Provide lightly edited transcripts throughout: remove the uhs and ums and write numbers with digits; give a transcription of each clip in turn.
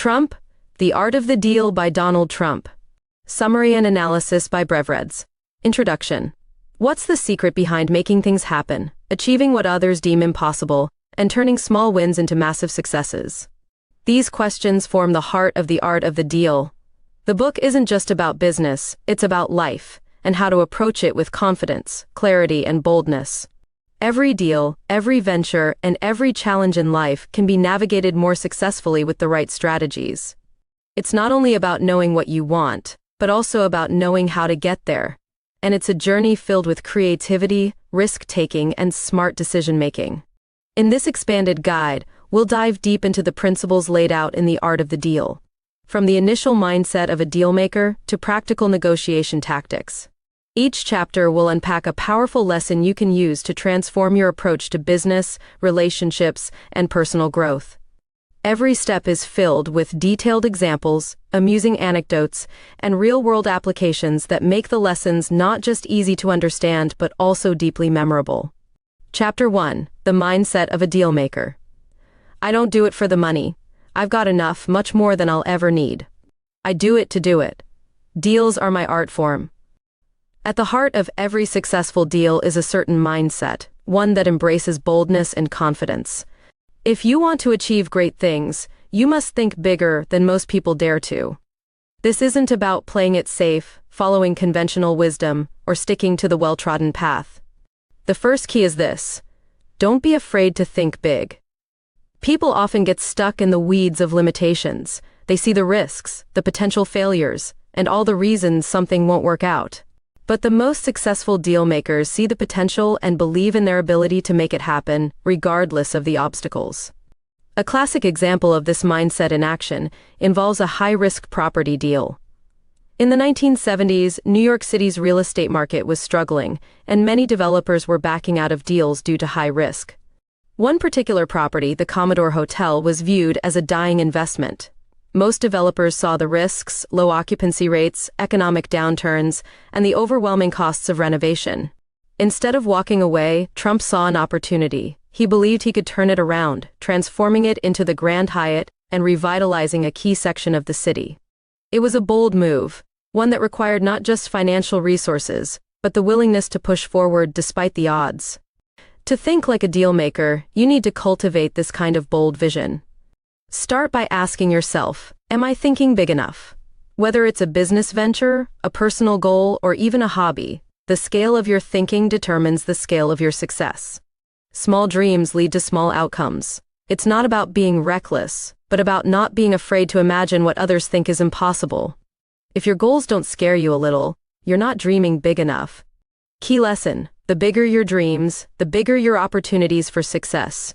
Trump, The Art of the Deal by Donald Trump. Summary and analysis by Brevreds. Introduction. What's the secret behind making things happen, achieving what others deem impossible, and turning small wins into massive successes? These questions form the heart of The Art of the Deal. The book isn't just about business, it's about life, and how to approach it with confidence, clarity, and boldness. Every deal, every venture, and every challenge in life can be navigated more successfully with the right strategies. It's not only about knowing what you want, but also about knowing how to get there. And it's a journey filled with creativity, risk-taking, and smart decision-making. In this expanded guide, we'll dive deep into the principles laid out in The Art of the Deal. From the initial mindset of a dealmaker to practical negotiation tactics. Each chapter will unpack a powerful lesson you can use to transform your approach to business, relationships, and personal growth. Every step is filled with detailed examples, amusing anecdotes, and real-world applications that make the lessons not just easy to understand but also deeply memorable. Chapter 1. The Mindset of a Dealmaker. I don't do it for the money. I've got enough, much more than I'll ever need. I do it to do it. Deals are my art form. At the heart of every successful deal is a certain mindset, one that embraces boldness and confidence. If you want to achieve great things, you must think bigger than most people dare to. This isn't about playing it safe, following conventional wisdom, or sticking to the well-trodden path. The first key is this: don't be afraid to think big. People often get stuck in the weeds of limitations. They see the risks, the potential failures, and all the reasons something won't work out. But the most successful deal makers see the potential and believe in their ability to make it happen, regardless of the obstacles. A classic example of this mindset in action involves a high-risk property deal. In the 1970s, New York City's real estate market was struggling, and many developers were backing out of deals due to high risk. One particular property, the Commodore Hotel, was viewed as a dying investment. Most developers saw the risks, low occupancy rates, economic downturns, and the overwhelming costs of renovation. Instead of walking away, Trump saw an opportunity. He believed he could turn it around, transforming it into the Grand Hyatt and revitalizing a key section of the city. It was a bold move, one that required not just financial resources, but the willingness to push forward despite the odds. To think like a dealmaker, you need to cultivate this kind of bold vision. Start by asking yourself, am I thinking big enough? Whether it's a business venture, a personal goal, or even a hobby, the scale of your thinking determines the scale of your success. Small dreams lead to small outcomes. It's not about being reckless, but about not being afraid to imagine what others think is impossible. If your goals don't scare you a little, you're not dreaming big enough. Key lesson: the bigger your dreams, the bigger your opportunities for success.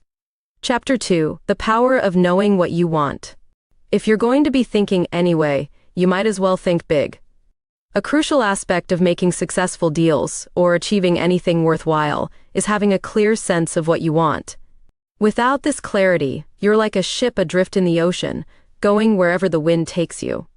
Chapter 2. The Power of Knowing What You Want. If you're going to be thinking anyway, you might as well think big. A crucial aspect of making successful deals, or achieving anything worthwhile, is having a clear sense of what you want. Without this clarity, you're like a ship adrift in the ocean, going wherever the wind takes you.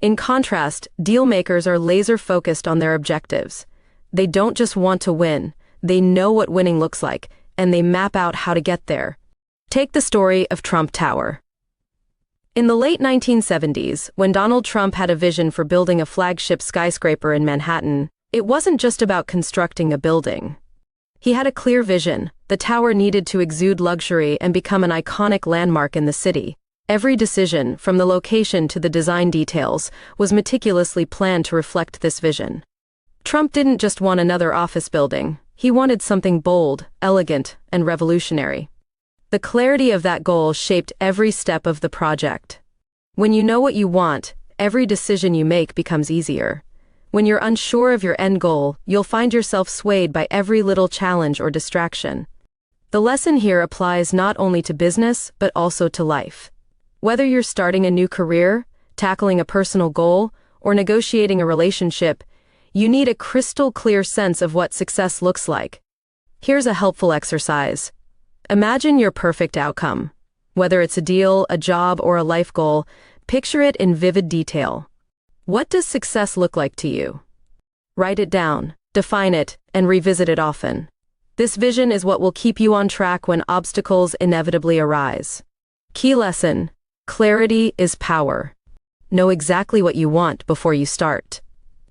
In contrast, deal makers are laser-focused on their objectives. They don't just want to win, they know what winning looks like, and they map out how to get there. Take the story of Trump Tower. In the late 1970s, when Donald Trump had a vision for building a flagship skyscraper in Manhattan, it wasn't just about constructing a building. He had a clear vision. The tower needed to exude luxury and become an iconic landmark in the city. Every decision, from the location to the design details, was meticulously planned to reflect this vision. Trump didn't just want another office building. He wanted something bold, elegant, and revolutionary. The clarity of that goal shaped every step of the project. When you know what you want, every decision you make becomes easier. When you're unsure of your end goal, you'll find yourself swayed by every little challenge or distraction. The lesson here applies not only to business, but also to life. Whether you're starting a new career, tackling a personal goal, or negotiating a relationship, you need a crystal clear sense of what success looks like. Here's a helpful exercise. Imagine your perfect outcome. Whether it's a deal, a job, or a life goal, picture it in vivid detail. What does success look like to you? Write it down, define it, and revisit it often. This vision is what will keep you on track when obstacles inevitably arise. Key lesson: Clarity is power. Know exactly what you want before you start.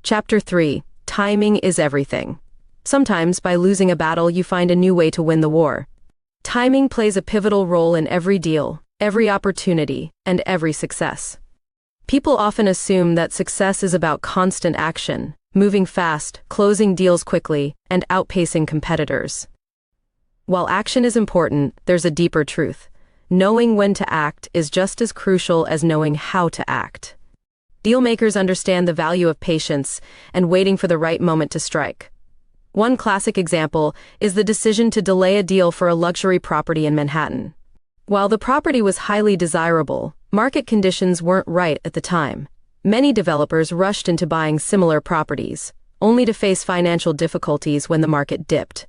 Chapter 3. Timing is everything. Sometimes, by losing a battle, you find a new way to win the war. Timing plays a pivotal role in every deal, every opportunity, and every success. People often assume that success is about constant action, moving fast, closing deals quickly, and outpacing competitors. While action is important, there's a deeper truth. Knowing when to act is just as crucial as knowing how to act. Dealmakers understand the value of patience and waiting for the right moment to strike. One classic example is the decision to delay a deal for a luxury property in Manhattan. While the property was highly desirable, market conditions weren't right at the time. Many developers rushed into buying similar properties, only to face financial difficulties when the market dipped.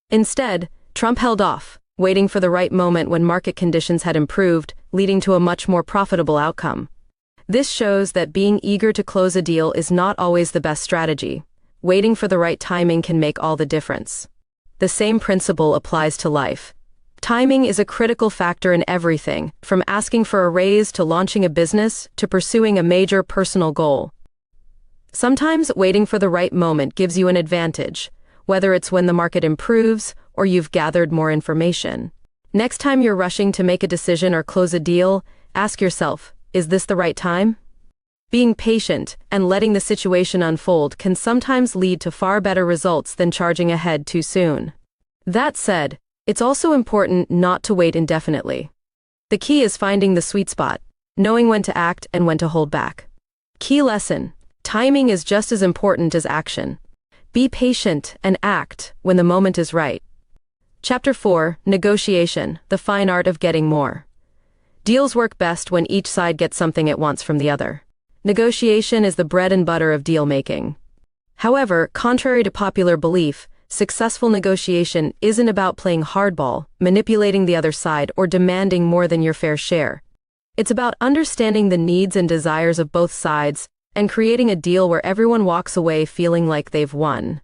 Instead, Trump held off, waiting for the right moment when market conditions had improved, leading to a much more profitable outcome. This shows that being eager to close a deal is not always the best strategy. Waiting for the right timing can make all the difference. The same principle applies to life. Timing is a critical factor in everything, from asking for a raise to launching a business to pursuing a major personal goal. Sometimes waiting for the right moment gives you an advantage, whether it's when the market improves or you've gathered more information. Next time you're rushing to make a decision or close a deal, ask yourself, is this the right time? Being patient and letting the situation unfold can sometimes lead to far better results than charging ahead too soon. That said, it's also important not to wait indefinitely. The key is finding the sweet spot, knowing when to act and when to hold back. Key lesson: timing is just as important as action. Be patient and act when the moment is right. Chapter 4. Negotiation, the fine art of getting more. Deals work best when each side gets something it wants from the other. Negotiation is the bread and butter of deal-making. However, contrary to popular belief, successful negotiation isn't about playing hardball, manipulating the other side, or demanding more than your fair share. It's about understanding the needs and desires of both sides and creating a deal where everyone walks away feeling like they've won.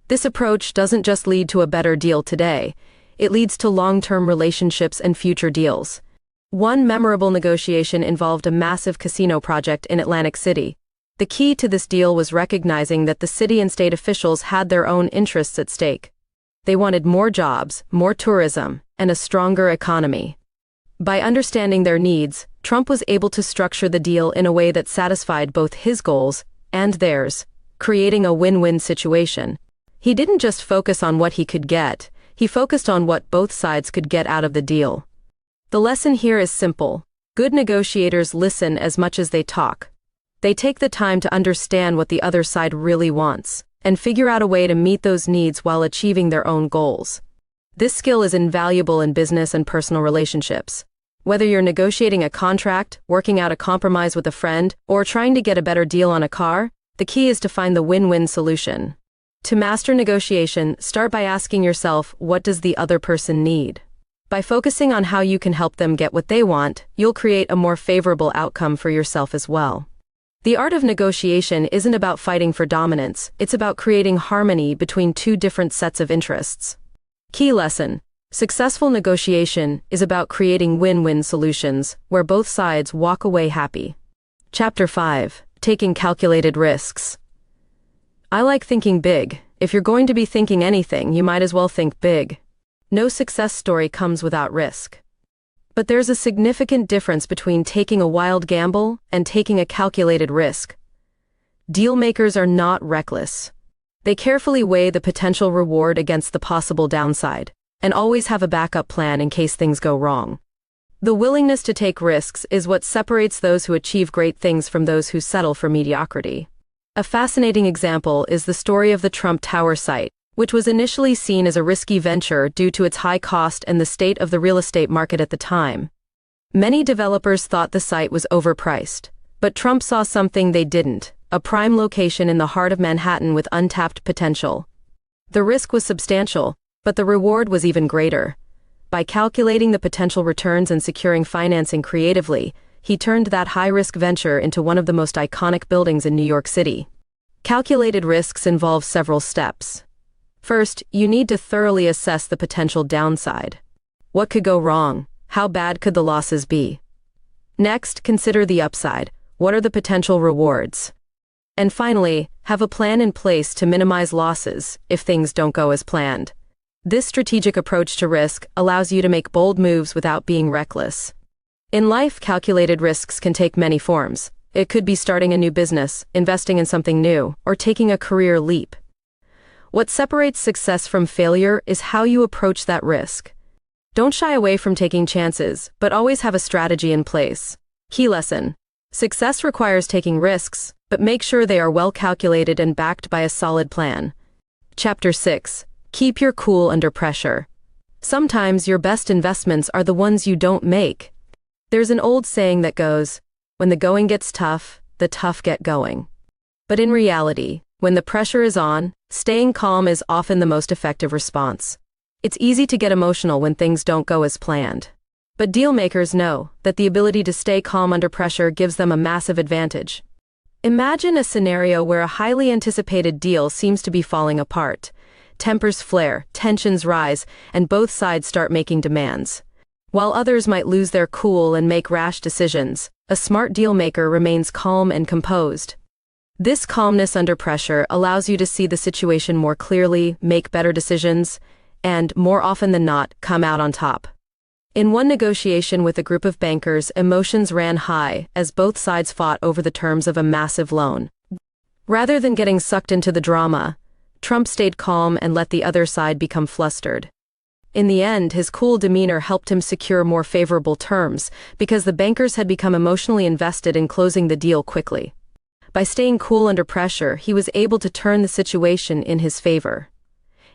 This approach doesn't just lead to a better deal today, it leads to long-term relationships and future deals. One memorable negotiation involved a massive casino project in Atlantic City. The key to this deal was recognizing that the city and state officials had their own interests at stake. They wanted more jobs, more tourism, and a stronger economy. By understanding their needs, Trump was able to structure the deal in a way that satisfied both his goals and theirs, creating a win-win situation. He didn't just focus on what he could get, he focused on what both sides could get out of the deal. The lesson here is simple. Good negotiators listen as much as they talk. They take the time to understand what the other side really wants, and figure out a way to meet those needs while achieving their own goals. This skill is invaluable in business and personal relationships. Whether you're negotiating a contract, working out a compromise with a friend, or trying to get a better deal on a car, the key is to find the win-win solution. To master negotiation, start by asking yourself, what does the other person need? By focusing on how you can help them get what they want, you'll create a more favorable outcome for yourself as well. The art of negotiation isn't about fighting for dominance, it's about creating harmony between two different sets of interests. Key lesson: successful negotiation is about creating win-win solutions where both sides walk away happy. Chapter 5. Taking calculated risks. I like thinking big. If you're going to be thinking anything, you might as well think big. No success story comes without risk. But there's a significant difference between taking a wild gamble and taking a calculated risk. Deal makers are not reckless. They carefully weigh the potential reward against the possible downside, and always have a backup plan in case things go wrong. The willingness to take risks is what separates those who achieve great things from those who settle for mediocrity. A fascinating example is the story of the Trump Tower site, which was initially seen as a risky venture due to its high cost and the state of the real estate market at the time. Many developers thought the site was overpriced, but Trump saw something they didn't: a prime location in the heart of Manhattan with untapped potential. The risk was substantial, but the reward was even greater. By calculating the potential returns and securing financing creatively, he turned that high-risk venture into one of the most iconic buildings in New York City. Calculated risks involve several steps. First, you need to thoroughly assess the potential downside. What could go wrong? How bad could the losses be? Next, consider the upside. What are the potential rewards? And finally, have a plan in place to minimize losses if things don't go as planned. This strategic approach to risk allows you to make bold moves without being reckless. In life, calculated risks can take many forms. It could be starting a new business, investing in something new, or taking a career leap. What separates success from failure is how you approach that risk. Don't shy away from taking chances, but always have a strategy in place. Key lesson: success requires taking risks, but make sure they are well calculated and backed by a solid plan. Chapter 6. Keep your cool under pressure. Sometimes your best investments are the ones you don't make. There's an old saying that goes, when the going gets tough, the tough get going. But in reality, when the pressure is on, staying calm is often the most effective response. It's easy to get emotional when things don't go as planned. But deal makers know that the ability to stay calm under pressure gives them a massive advantage. Imagine a scenario where a highly anticipated deal seems to be falling apart. Tempers flare, tensions rise, and both sides start making demands. While others might lose their cool and make rash decisions, a smart deal maker remains calm and composed. This calmness under pressure allows you to see the situation more clearly, make better decisions, and, more often than not, come out on top. In one negotiation with a group of bankers, emotions ran high as both sides fought over the terms of a massive loan. Rather than getting sucked into the drama, Trump stayed calm and let the other side become flustered. In the end, his cool demeanor helped him secure more favorable terms because the bankers had become emotionally invested in closing the deal quickly. By staying cool under pressure, he was able to turn the situation in his favor.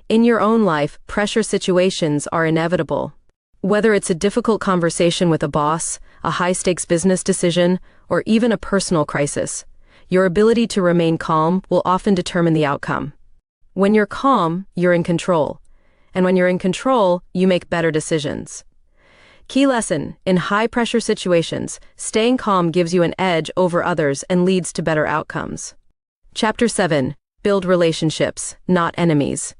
In your own life, pressure situations are inevitable. Whether it's a difficult conversation with a boss, a high-stakes business decision, or even a personal crisis, your ability to remain calm will often determine the outcome. When you're calm, you're in control. And when you're in control, you make better decisions. Key lesson: in high-pressure situations, staying calm gives you an edge over others and leads to better outcomes. Chapter 7. Build relationships, not enemies.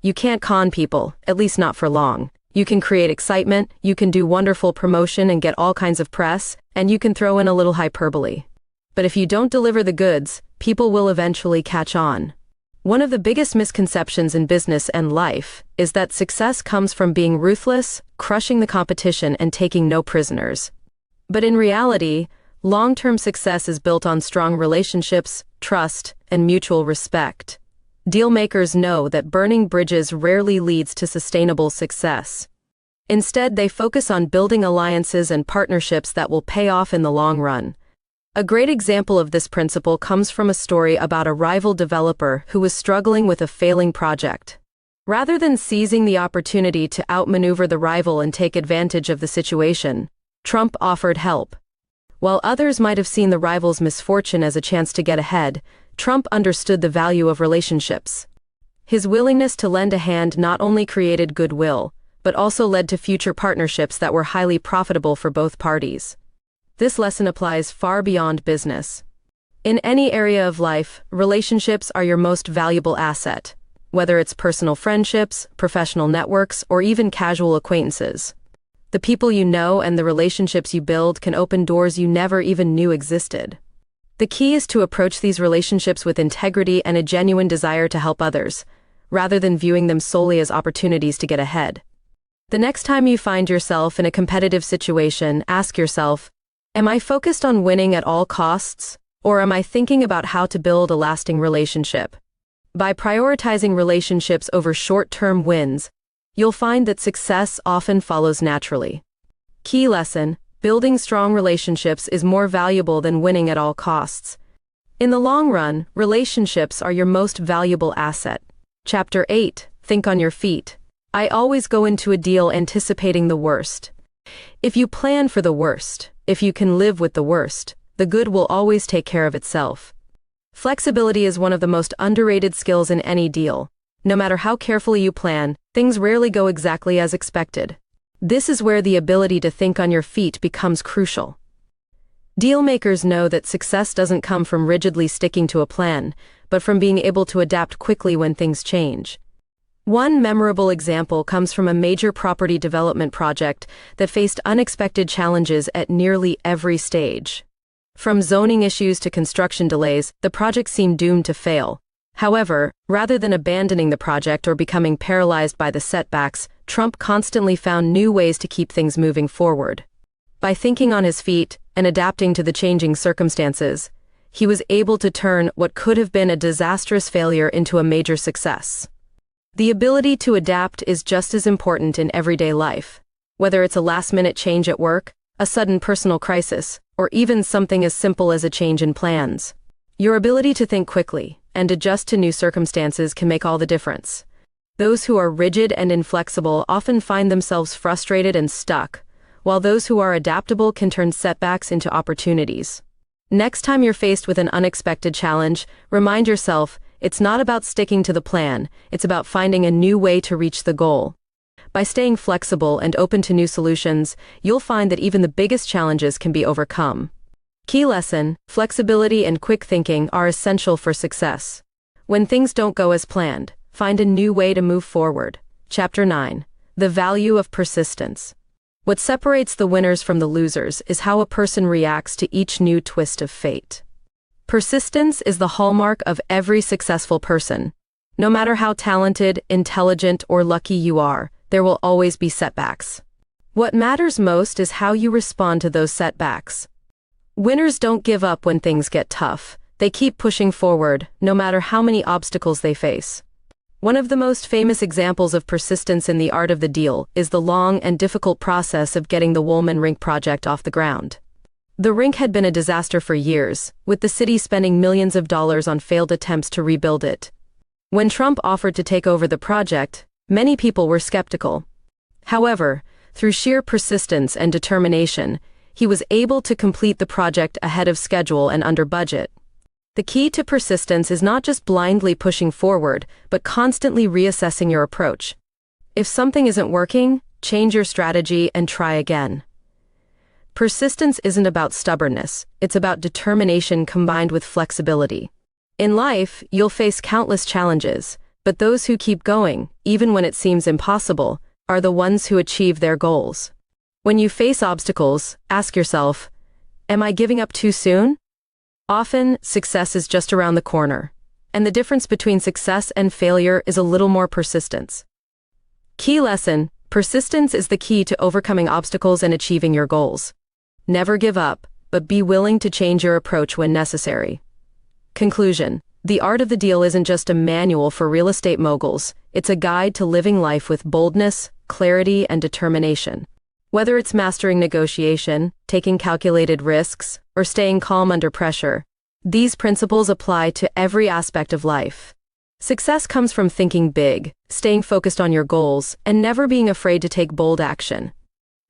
You can't con people, at least not for long. You can create excitement, you can do wonderful promotion and get all kinds of press, and you can throw in a little hyperbole. But if you don't deliver the goods, people will eventually catch on. One of the biggest misconceptions in business and life is that success comes from being ruthless, crushing the competition, and taking no prisoners. But in reality, long-term success is built on strong relationships, trust, and mutual respect. Deal makers know that burning bridges rarely leads to sustainable success. Instead, they focus on building alliances and partnerships that will pay off in the long run. A great example of this principle comes from a story about a rival developer who was struggling with a failing project. Rather than seizing the opportunity to outmaneuver the rival and take advantage of the situation, Trump offered help. While others might have seen the rival's misfortune as a chance to get ahead, Trump understood the value of relationships. His willingness to lend a hand not only created goodwill, but also led to future partnerships that were highly profitable for both parties. This lesson applies far beyond business. In any area of life, relationships are your most valuable asset, whether it's personal friendships, professional networks, or even casual acquaintances. The people you know and the relationships you build can open doors you never even knew existed. The key is to approach these relationships with integrity and a genuine desire to help others, rather than viewing them solely as opportunities to get ahead. The next time you find yourself in a competitive situation, ask yourself, am I focused on winning at all costs, or am I thinking about how to build a lasting relationship? By prioritizing relationships over short-term wins, you'll find that success often follows naturally. Key lesson: building strong relationships is more valuable than winning at all costs. In the long run, relationships are your most valuable asset. Chapter 8. Think on your feet. I always go into a deal anticipating the worst. If you plan for the worst, if you can live with the worst, the good will always take care of itself. Flexibility is one of the most underrated skills in any deal. No matter how carefully you plan, things rarely go exactly as expected. This is where the ability to think on your feet becomes crucial. Deal makers know that success doesn't come from rigidly sticking to a plan, but from being able to adapt quickly when things change. One memorable example comes from a major property development project that faced unexpected challenges at nearly every stage. From zoning issues to construction delays, the project seemed doomed to fail. However, rather than abandoning the project or becoming paralyzed by the setbacks, Trump constantly found new ways to keep things moving forward. By thinking on his feet and adapting to the changing circumstances, he was able to turn what could have been a disastrous failure into a major success. The ability to adapt is just as important in everyday life, whether it's a last-minute change at work, a sudden personal crisis, or even something as simple as a change in plans. Your ability to think quickly and adjust to new circumstances can make all the difference. Those who are rigid and inflexible often find themselves frustrated and stuck, while those who are adaptable can turn setbacks into opportunities. Next time you're faced with an unexpected challenge, remind yourself, it's not about sticking to the plan, it's about finding a new way to reach the goal. By staying flexible and open to new solutions, you'll find that even the biggest challenges can be overcome. Key lesson: flexibility and quick thinking are essential for success. When things don't go as planned, find a new way to move forward. Chapter 9. The value of persistence. What separates the winners from the losers is how a person reacts to each new twist of fate. Persistence is the hallmark of every successful person. No matter how talented, intelligent, or lucky you are, there will always be setbacks. What matters most is how you respond to those setbacks. Winners don't give up when things get tough. They keep pushing forward, no matter how many obstacles they face. One of the most famous examples of persistence in the art of the deal is the long and difficult process of getting the Woolman Rink project off the ground. The rink had been a disaster for years, with the city spending millions of dollars on failed attempts to rebuild it. When Trump offered to take over the project, many people were skeptical. However, through sheer persistence and determination, he was able to complete the project ahead of schedule and under budget. The key to persistence is not just blindly pushing forward, but constantly reassessing your approach. If something isn't working, change your strategy and try again. Persistence isn't about stubbornness, it's about determination combined with flexibility. In life, you'll face countless challenges, but those who keep going, even when it seems impossible, are the ones who achieve their goals. When you face obstacles, ask yourself, am I giving up too soon? Often, success is just around the corner, and the difference between success and failure is a little more persistence. Key lesson: persistence is the key to overcoming obstacles and achieving your goals. Never give up, but be willing to change your approach when necessary. Conclusion: the art of the deal isn't just a manual for real estate moguls, it's a guide to living life with boldness, clarity, and determination. Whether it's mastering negotiation, taking calculated risks, or staying calm under pressure, these principles apply to every aspect of life. Success comes from thinking big, staying focused on your goals, and never being afraid to take bold action.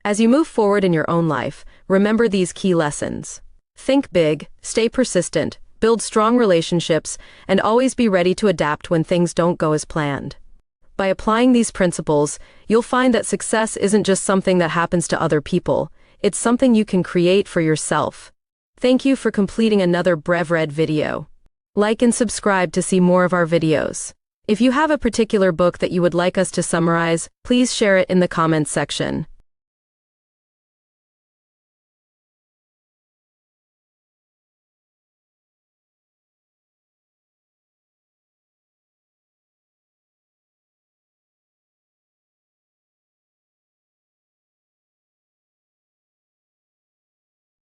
As you move forward in your own life, remember these key lessons. Think big, stay persistent, build strong relationships, and always be ready to adapt when things don't go as planned. By applying these principles, you'll find that success isn't just something that happens to other people, it's something you can create for yourself. Thank you for completing another BrevRead video. Like and subscribe to see more of our videos. If you have a particular book that you would like us to summarize, please share it in the comments section.